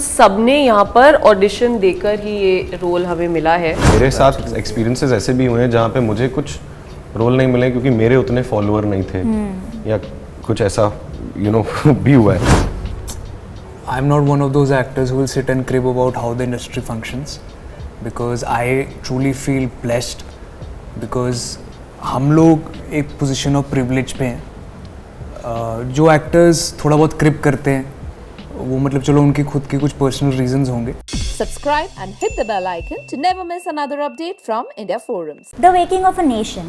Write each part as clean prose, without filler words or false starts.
सब ने यहाँ पर ऑडिशन देकर ही ये रोल हमें मिला है। मेरे साथ एक्सपीरियंसेस ऐसे भी हुए हैं जहाँ पे मुझे कुछ रोल नहीं मिले क्योंकि मेरे उतने फॉलोअर नहीं थे या कुछ ऐसा भी हुआ है। I'm not one of those actors who will sit and crib about how the industry functions because I truly feel blessed because हम लोग एक position of privilege पे हैं। जो actors थोड़ा बहुत crib करते हैं वो मतलब चलो उनकी खुद की कुछ personal reasons होंगे। Subscribe and hit the bell icon to never miss another update from India Forums. The Waking of a Nation,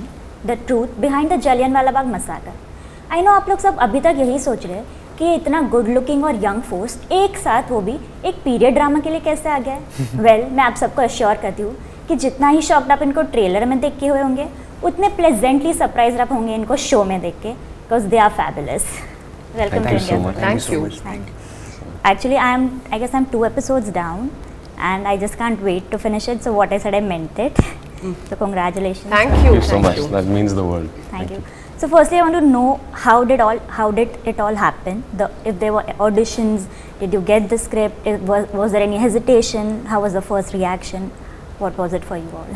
the truth behind the Jallianwala Bagh massacre. I know आप लोग सब अभी तक यही सोच रहे हैं कि इतना गुड लुकिंग और यंग फोर्स एक साथ वो भी एक पीरियड ड्रामा के लिए कैसे आ गया है। वेल मैं आप सबको अश्योर करती हूँ कि जितना ही शॉक्ड आप इनको ट्रेलर में देख के हुए होंगे उतने प्लेजेंटली सरप्राइज आप होंगे इनको शो में देख के because they are fabulous. Welcome to India. Thank you. Actually I guess I'm 2 episodes down and I just can't wait to finish it, so what I said I meant it. So congratulations. Thank you so much. That means the world. Thank you. So firstly, I want to know how did it all happen? If there were auditions, did you get the script? Was there any hesitation? How was the first reaction? What was it for you all?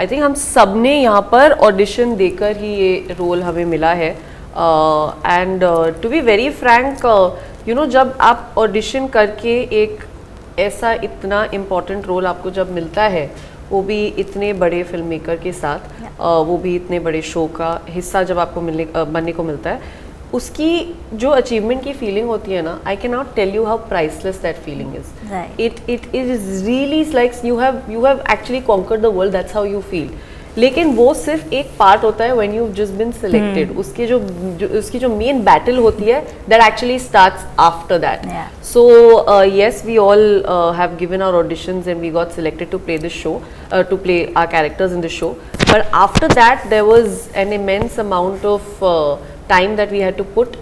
I think हम सब ने यहाँ पर audition देकर ही ये role हमें मिला है। And to be very frank जब आप ऑडिशन करके एक ऐसा इतना इम्पोर्टेंट रोल आपको जब मिलता है वो भी इतने बड़े फिल्म मेकर के साथ वो भी इतने बड़े शो का हिस्सा जब आपको बनने को मिलता है उसकी जो अचीवमेंट की फीलिंग होती है ना, I can not tell you how priceless that feeling is. It is really like you have actually conquered the world, that's how you feel. लेकिन वो सिर्फ एक पार्ट होता है when you just been selected. उसकी जो मेन बैटल होती है that actually starts after that. So yes, we all have given our auditions and we got selected to play the show, to play our characters in the show. But after that there was an immense amount of time that we had to put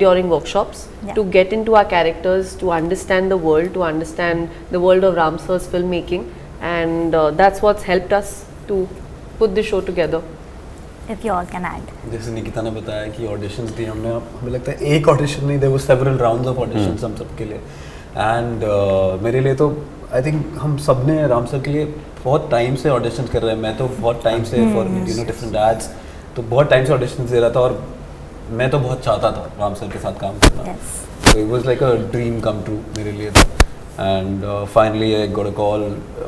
during workshops to get into our characters, to understand the world, to understand the world of Ram sir's filmmaking, and that's what's helped us to put the show together. If you all can add. जैसे निकिता ने बताया कि auditions दिए हमने, हमें लगता है एक ऑडिशन नहीं, there were several rounds of auditions हम सबके लिए। एंड मेरे लिए तो आई थिंक हम सब ने राम सर के लिए बहुत टाइम से ऑडिशंस कर रहे हैं। मैं तो बहुत टाइम से फॉर डिफरेंट एड्स तो बहुत टाइम से ऑडिशंस दे रहा था और मैं तो बहुत चाहता था राम सर के साथ काम करना। So it was like a dream come true मेरे लिए तो। And finally I got a call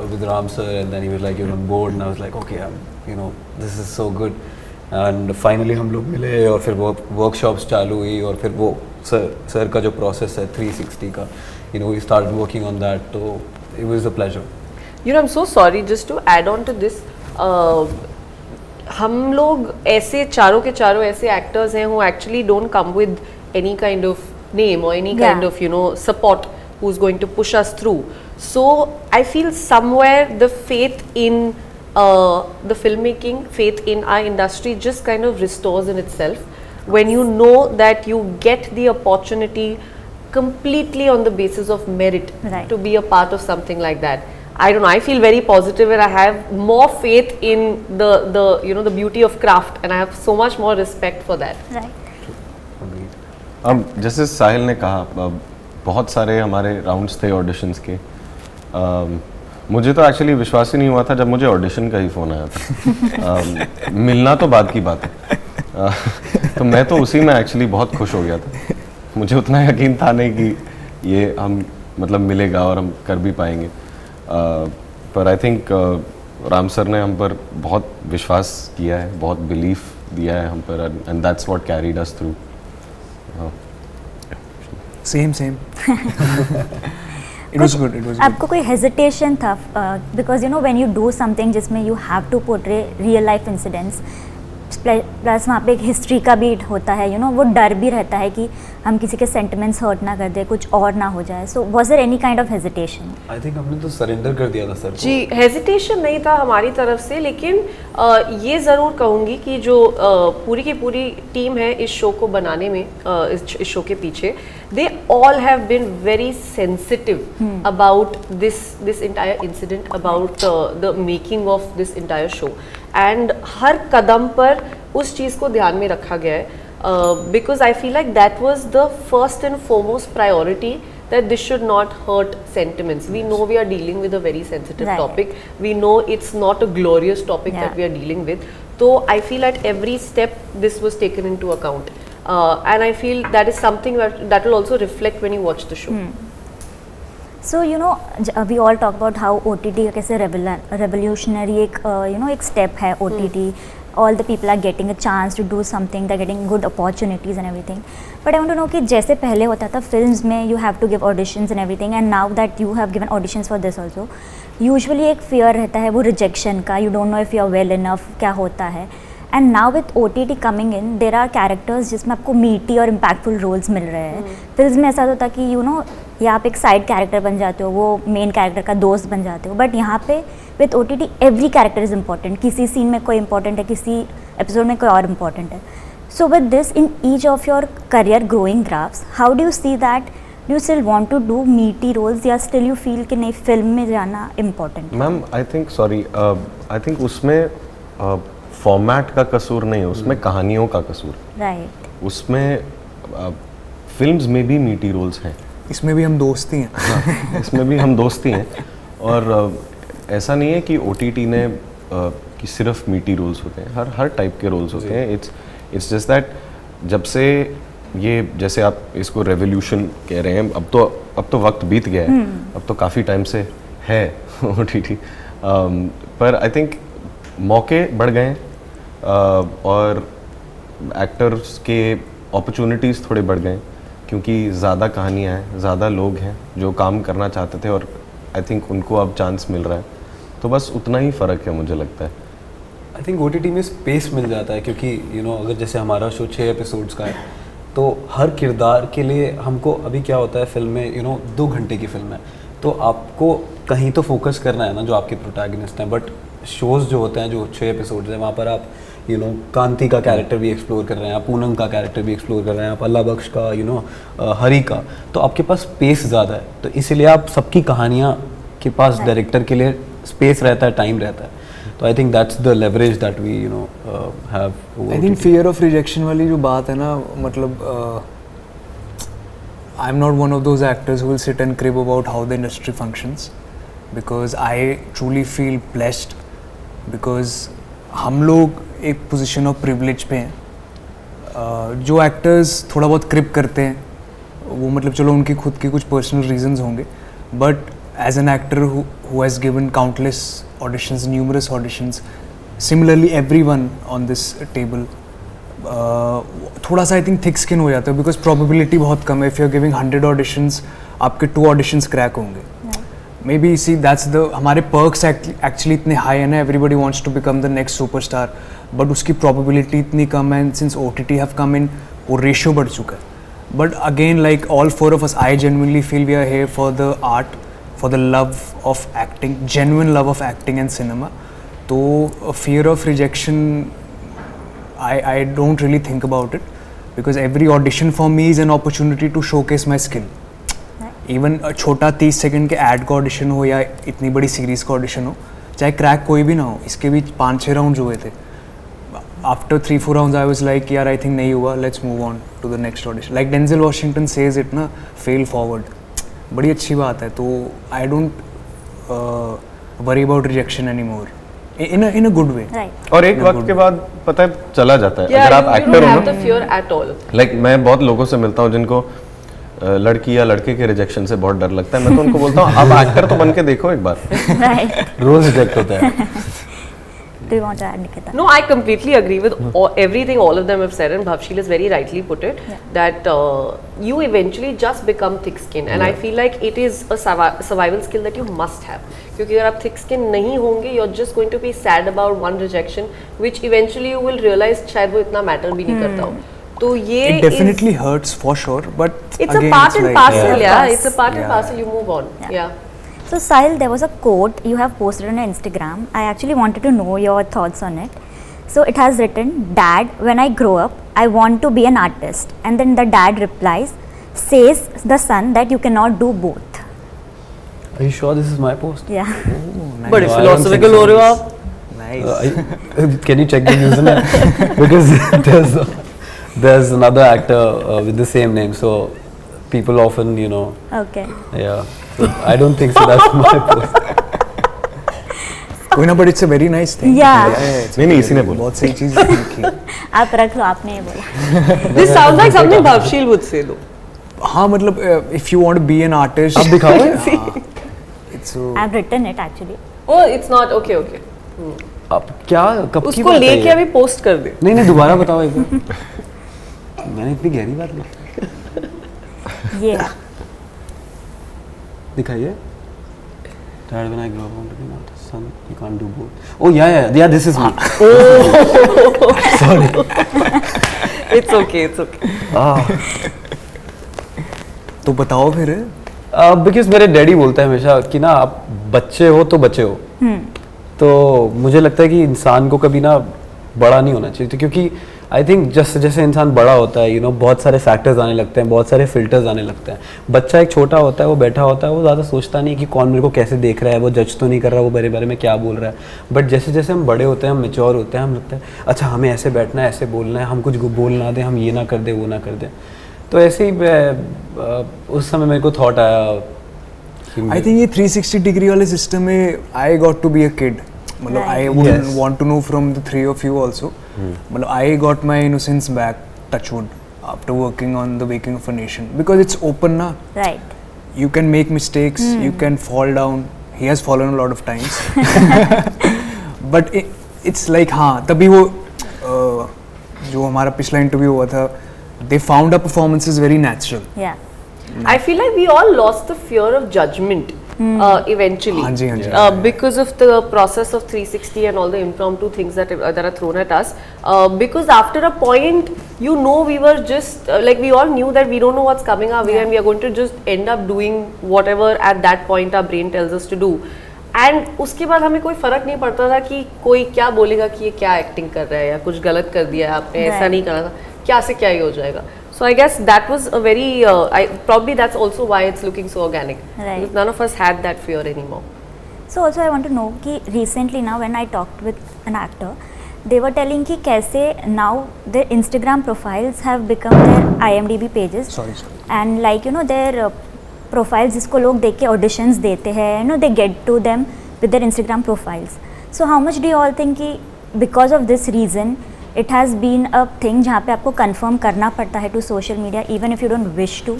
with Ram sir and then he was like you're on board and I was like okay, this is so good. And finally हम लोग मिले और फिर वो workshops चालू हुई और फिर वो सर का जो प्रोसेस है 360 का, we started working on that, तो it was a pleasure. I'm so sorry, just to add on to this, हम लोग ऐसे चारों के चारों ऐसे एक्टर्स हैं who actually don't come with any kind of name or any kind of support who's going to push us through. So I feel somewhere the faith in the filmmaking, faith in our industry just kind of restores in itself when you know that you get the opportunity completely on the basis of merit to be a part of something like that. I don't know, I feel very positive and I have more faith in the beauty of craft and I have so much more respect for that. जैसे साहिल ने कहा बहुत सारे हमारे rounds थे auditions के। मुझे तो एक्चुअली विश्वास ही नहीं हुआ था जब मुझे ऑडिशन का ही फ़ोन आया था। मिलना तो बाद की बात है। तो मैं तो उसी में एक्चुअली बहुत खुश हो गया था। मुझे उतना यकीन था नहीं कि ये हम मतलब मिलेगा और हम कर भी पाएंगे। पर आई थिंक राम सर ने हम पर बहुत विश्वास किया है, बहुत बिलीफ दिया है हम पर and that's what carried us through. Same. It was good. आपको कोई hesitation था because when you do something जिसमें you have to portray real life incidents plus वहाँ पे एक हिस्ट्री का भी होता है वो डर भी रहता है कि हम किसी के सेंटिमेंट्स हर्ट ना कर दे, कुछ और ना हो जाए। So was there any kind of hesitation? I think हमने तो सरेंडर कर दिया था सर। जी, हेजिटेशन नहीं था हमारी तरफ से, लेकिन ये ज़रूर कहूँगी कि जो पूरी की पूरी टीम है इस शो को बनाने में, इस शो के पीछे, they all have been very sensitive about this entire incident, about the making of this entire show, and हर कदम पर उस चीज़ को ध्यान में रखा गया है, because I feel like that was the first and foremost priority that this should not hurt sentiments. We know we are dealing with a very sensitive Right. topic. We know it's not a glorious topic Yeah. that we are dealing with. So I feel at every step this was taken into account. And I feel that is something that will also reflect when you watch the show. So you know we all talk about how O T T कैसे revolutionary एक you know एक step है O T T all the people are getting a chance to do something they getting good opportunities and everything but I want to know कि जैसे पहले होता था films में you have to give auditions and everything and now that you have given auditions for this also usually एक fear रहता है वो रिजेक्शन का, you don't know if you are well enough क्या होता है. And now with O T T coming in there are characters जिसमें आपको मीटी और इम्पैक्टफुल रोल्स मिल रहे हैं. फिल्म में ऐसा होता कि यू नो या आप एक साइड कैरेक्टर बन जाते हो, वो मेन कैरेक्टर का दोस्त बन जाते हो, बट यहाँ पे with O T T every character is important. किसी सीन में कोई इंपॉर्टेंट है, किसी एपिसोड में कोई और इम्पॉर्टेंट है. So with this in each of your career growing graphs how do you see that, do you still want to do meaty roles या स्टिल यू फील कि नहीं फिल्म में जाना इम्पॉर्टेंट? मैम आई थिंक उसमें format का कसूर नहीं है, उसमें कहानियों का कसूर. राइट. उसमें फिल्म्स में भी मीटी रोल्स हैं. इसमें भी हम दोस्त ही हैं. हाँ, इसमें भी हम दोस्त ही हैं. और ऐसा नहीं है कि OTT ने कि सिर्फ मीटी रोल्स होते हैं, हर टाइप के रोल्स होते हैं. इट्स जस्ट दैट जब से ये जैसे आप इसको रेवोल्यूशन कह रहे हैं, अब तो वक्त बीत गया है, अब तो काफ़ी टाइम से है OTT. पर आई थिंक मौके बढ़ गए हैं और एक्टर्स के अपॉर्चुनिटीज़ थोड़े बढ़ गए क्योंकि ज़्यादा कहानियाँ हैं, ज़्यादा लोग हैं जो काम करना चाहते थे और आई थिंक उनको अब चांस मिल रहा है. तो बस उतना ही फ़र्क है मुझे लगता है. आई थिंक OTT में स्पेस मिल जाता है क्योंकि यू नो अगर जैसे हमारा शो 6 एपिसोड्स का है तो हर किरदार के लिए हमको अभी क्या होता है फिल्म में, यू नो 2 घंटे की फिल्म है तो आपको कहीं तो फोकस करना है ना जो आपके प्रोटैगनिस्ट हैं. बट शोज़ जो होते हैं जो 6 एपिसोड्स हैं वहाँ पर आप यू नो कांति का कैरेक्टर भी एक्सप्लोर कर रहे हैं, आप पूनम का कैरेक्टर भी एक्सप्लोर कर रहे हैं, आप अल्लाह बख्श का, यू नो हरी का, तो आपके पास स्पेस ज़्यादा है. तो इसीलिए आप सबकी कहानियाँ के पास डायरेक्टर के लिए स्पेस रहता है, टाइम रहता है. तो I think that's the leverage that we you know have. I think fear of rejection वाली जो बात है ना, मतलब I am not one of those actors who will sit and crib about how the industry functions because I truly feel blessed because हम लोग एक position of privilege पे हैं. जो एक्टर्स थोड़ा बहुत क्रिप करते हैं वो मतलब चलो उनकी खुद की कुछ पर्सनल रीजंस होंगे, but as an actor who has given countless auditions, numerous auditions, similarly everyone on this table थोड़ा सा आई थिंक थिक स्किन हो जाता है बिकॉज प्रोबेबिलिटी बहुत कम है. If you are giving 100 auditions आपके 2 ऑडिशंस क्रैक होंगे. Maybe see that's the हमारे पर्क्स एक्चुअली इतने हाई है ना, everybody wants to become the next superstar, but उसकी प्रोबेबिलिटी इतनी कम है. And since OTT have come in वो रेशियो बढ़ चुका है. But again like all 4 of us, I genuinely feel we are here for the art, for the love of acting, genuine love of acting and cinema. So fear of rejection, I don't really think about it because every audition for me is an opportunity to showcase my skill. Even a छोटा 30 second के ad का audition हो या इतनी बड़ी series का audition हो, चाहे क्रैक कोई भी ना हो, इसके बीच 5-6 राउंड हुए थे. After 3-4 rounds I was like यार I think नहीं हुआ, let's move on to the next audition. Like Denzel Washington says it ना, fail forward. बड़ी अच्छी बात है. तो I don't worry about rejection any more in a good way. और एक वक्त के बाद पता है चला जाता है. Yeah, अगर आप you एक्टर don't हो have ना, the fear at all. Like मैं बहुत लोगों से मिलता हूँ जिनको लड़की या लड़के के रिजेक्शन से बहुत डर लगता है. मैं तो उनको बोलता हूँ आप एक्टर तो बन के देखो एक बार. रोज रिजेक्ट होता है. Do you want to add, Nikita? No, I completely agree with everything all of them have said, and Bhavshil has very rightly put it that you eventually just become thick-skinned, and I feel like it is a survival skill that you must have. क्योंकि अगर आप thick-skinned नहीं होंगे, you're just going to be sad about one rejection, which eventually you will realize शायद वो इतना matter भी नहीं करता हो. तो ये It definitely hurts for sure, but it's again, a part and like, parcel, yeah. It's a part and Yeah. parcel. You move on, yeah. So Sahil, there was a quote you have posted on your Instagram. I actually wanted to know your thoughts on it. So it has written, "Dad, when I grow up, I want to be an artist." And then the dad replies, says the son that you cannot do both. Are you sure this is my post? Yeah. बड़े No, I don't philosophical think हो रहे हो so. आप. Nice. Can you check the username? Because there's another actor with the same name. So people often, you know. Okay. Yeah. So I don't think so. That's my post. कोई ना, but it's a very nice thing. Yeah. नहीं इसी ने बोला। बहुत सही चीज़ लिखी। आप रख लो, आपने ये बोला। This sounds like something Bhavshil would say though. हाँ मतलब if you want to be an artist, आप दिखाओ। it's I've written it actually. Oh, it's not okay. Okay. आप क्या कब की उसको बात है लेके ये? अभी पोस्ट कर दे। नहीं दोबारा बताओ एक बार। मैंने इतनी गहरी बात नहीं ये है। दिखाइए। Dad, when I grow up, I want to be an artist. Son, you can't do both. Oh yeah, this is me. It's okay. तो बताओ फिर। बिकॉज मेरे डैडी बोलते हैं हमेशा कि ना आप बच्चे हो तो बच्चे हो। तो मुझे लगता है कि इंसान को कभी ना बड़ा नहीं होना चाहिए, तो क्योंकि आई थिंक जैसे जैसे इंसान बड़ा होता है, यू नो, बहुत सारे फैक्टर्स आने लगते हैं, बहुत सारे फिल्टर्स आने लगते हैं। बच्चा एक छोटा होता है, वो बैठा होता है, वो ज़्यादा सोचता नहीं कि कौन मेरे को कैसे देख रहा है, वो जज तो नहीं कर रहा वो मेरे बारे में क्या बोल रहा है। बट जैसे जैसे हम बड़े होते हैं, हम मेच्योर होते हैं, हम लगता है अच्छा हमें ऐसे बैठना है, ऐसे बोलना है, हम कुछ बोल ना दें, हम ये ना कर दें, वो ना कर दें। तो ऐसे ही उस समय मेरे को थॉट आया। आई थिंक ये 360 डिग्री वाले सिस्टम में I got to be a kid, मतलब I would want to know from the three of you also, मतलब I got my innocence back, touchwood, after working on the making of a nation, because it's open ना, Right. you can make mistakes, you can fall down, he has fallen a lot of times, but it's like हाँ तभी वो जो हमारा पिछला interview हुआ था, they found our performances very natural. Yeah. I feel like we all lost the fear of judgment eventually. हाँ जी। Because of the process of 360 and all the impromptu things that are thrown at us. Because after a point, you know, we were just like we all knew that we don't know what's coming our way, and we are going to just end up doing whatever at that point our brain tells us to do. And उसके बाद हमें कोई फर्क नहीं पड़ता था कि कोई क्या बोलेगा कि ये क्या एक्टिंग कर रहा है या कुछ गलत कर दिया है आपने, ऐसा नहीं करना था, क्या से क्या ही हो जाएगा. So I guess that was a very probably that's also why it's looking so organic. Right. Because none of us had that fear anymore. So also I want to know कि recently now when I talked with an actor, they were telling कि कैसे now their Instagram profiles have become their IMDb pages. Sorry. And like you know their profiles जिसको लोग देख के auditions देते हैं, you know, they get to them with their Instagram profiles. So how much do you all think कि because of this reason it has been a thing जहाँ पे आपको confirm करना पड़ता है to social media even if you don't wish to,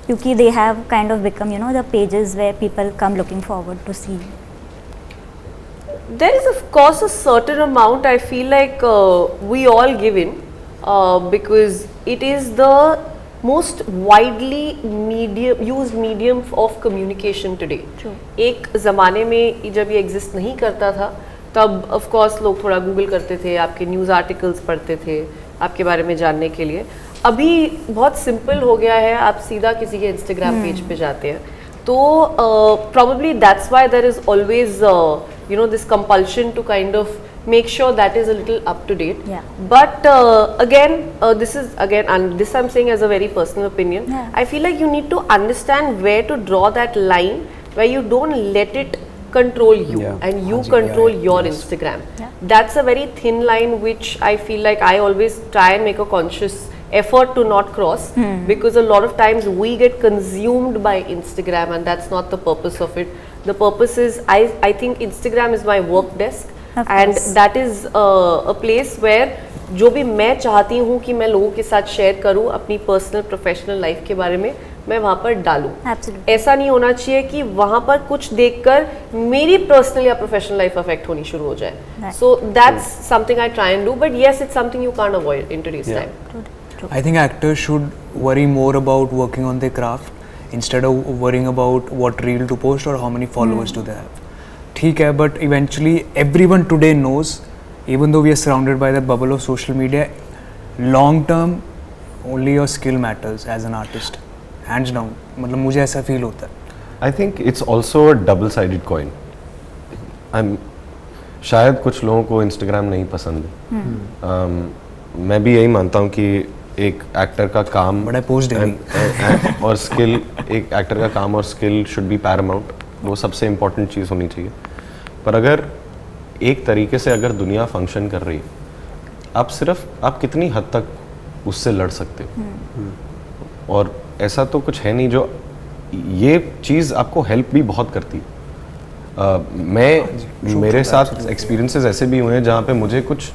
क्योंकि they have kind of become, you know, the pages where people come looking forward to see. There is of course a certain amount I feel like we all give in because it is the most widely used medium of communication today. True. एक ज़माने में जब ये exist नहीं करता था तब of course लोग थोड़ा गूगल करते थे, आपके न्यूज़ आर्टिकल्स पढ़ते थे आपके बारे में जानने के लिए. अभी बहुत सिंपल हो गया है, आप सीधा किसी के इंस्टाग्राम पेज पे जाते हैं. तो probably that's why there is always you know this compulsion to kind of make sure that is a little up to date. Yeah. But again this is again, and this I'm saying as a very personal opinion. Yeah. I feel like you need to understand where to draw that line where you don't let it control you and you control your Instagram. That's a very thin line which I feel like I always try and make a conscious effort to not cross, because a lot of times we get consumed by Instagram and that's not the purpose of it. The purpose is I think Instagram is my work desk, and that is a place where जो भी मैं चाहती हूँ कि मैं लोगों के साथ शेयर करूँ अपनी पर्सनल प्रोफेशनल लाइफ के बारे में, मैं वहाँ पर डालूँ. Absolutely. ऐसा नहीं होना चाहिए कि वहाँ पर कुछ देखकर मेरी पर्सनल या प्रोफेशनल लाइफ अफेक्ट होनी शुरू हो जाए. So that's something I try and do, but yes it's something you can't avoid in today's time. I think actors should worry more about working on their craft instead of worrying about what reel to post or how many followers do they have. ठीक है, but eventually everyone today knows, even though we are surrounded by the bubble of social media, long term only your skill matters as an artist, hands down. मतलब मुझे ऐसा feel होता है. I think it's also a double-sided coin. शायद कुछ लोगों को Instagram नहीं पसंद है. मैं भी यही मानता हूँ कि एक एक्टर का काम But I post daily. और स्किल, एक एक्टर का काम और स्किल शुड बी पैरामाउंट. वो सबसे इम्पोर्टेंट चीज़ होनी चाहिए. पर अगर एक तरीके से अगर दुनिया फंक्शन कर रही है, आप कितनी हद तक उससे लड़ सकते हो. और ऐसा तो कुछ है नहीं जो ये चीज़ आपको हेल्प भी बहुत करती है। मेरे साथ एक्सपीरियंसेस ऐसे भी हुए हैं जहाँ पे मुझे कुछ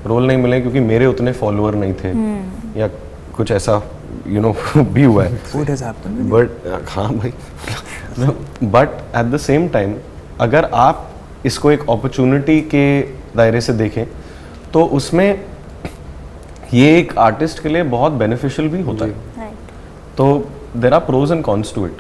रोल नहीं मिले क्योंकि मेरे उतने फॉलोअर नहीं थे या कुछ ऐसा भी हुआ है। What has happened? बट हाँ भाई but at the same time अगर आप इसको एक अपॉर्चुनिटी के दायरे से देखें तो उसमें ये एक आर्टिस्ट के लिए बहुत बेनिफिशियल भी होता है। राइट तो there are pros and cons to it.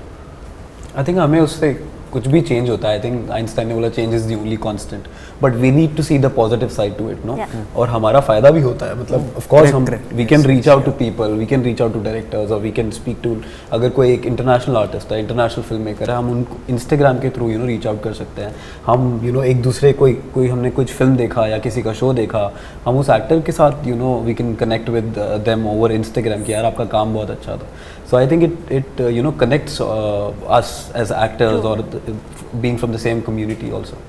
I think हमें उससे कुछ भी चेंज होता है। आई थिंक आइंस्टाइन ने बोला change is the only constant, but we need to see the positive side to it, no. Yeah. और हमारा फायदा भी होता है, मतलब ऑफ कोर्स हम Correct. We can reach out to people, we can reach out to directors, और we can speak to, अगर कोई एक इंटरनेशनल आर्टिस्ट है, इंटरनेशनल फिल्म मेकर है, हम उनको इंस्टाग्राम के थ्रू रीच आउट कर सकते हैं। हम एक दूसरे कोई हमने कुछ फिल्म देखा या किसी का शो देखा, हम उस एक्टर के साथ we can connect with them over Instagram कि यार आपका काम बहुत अच्छा था। So I think it connects us as actors or being from the same community also.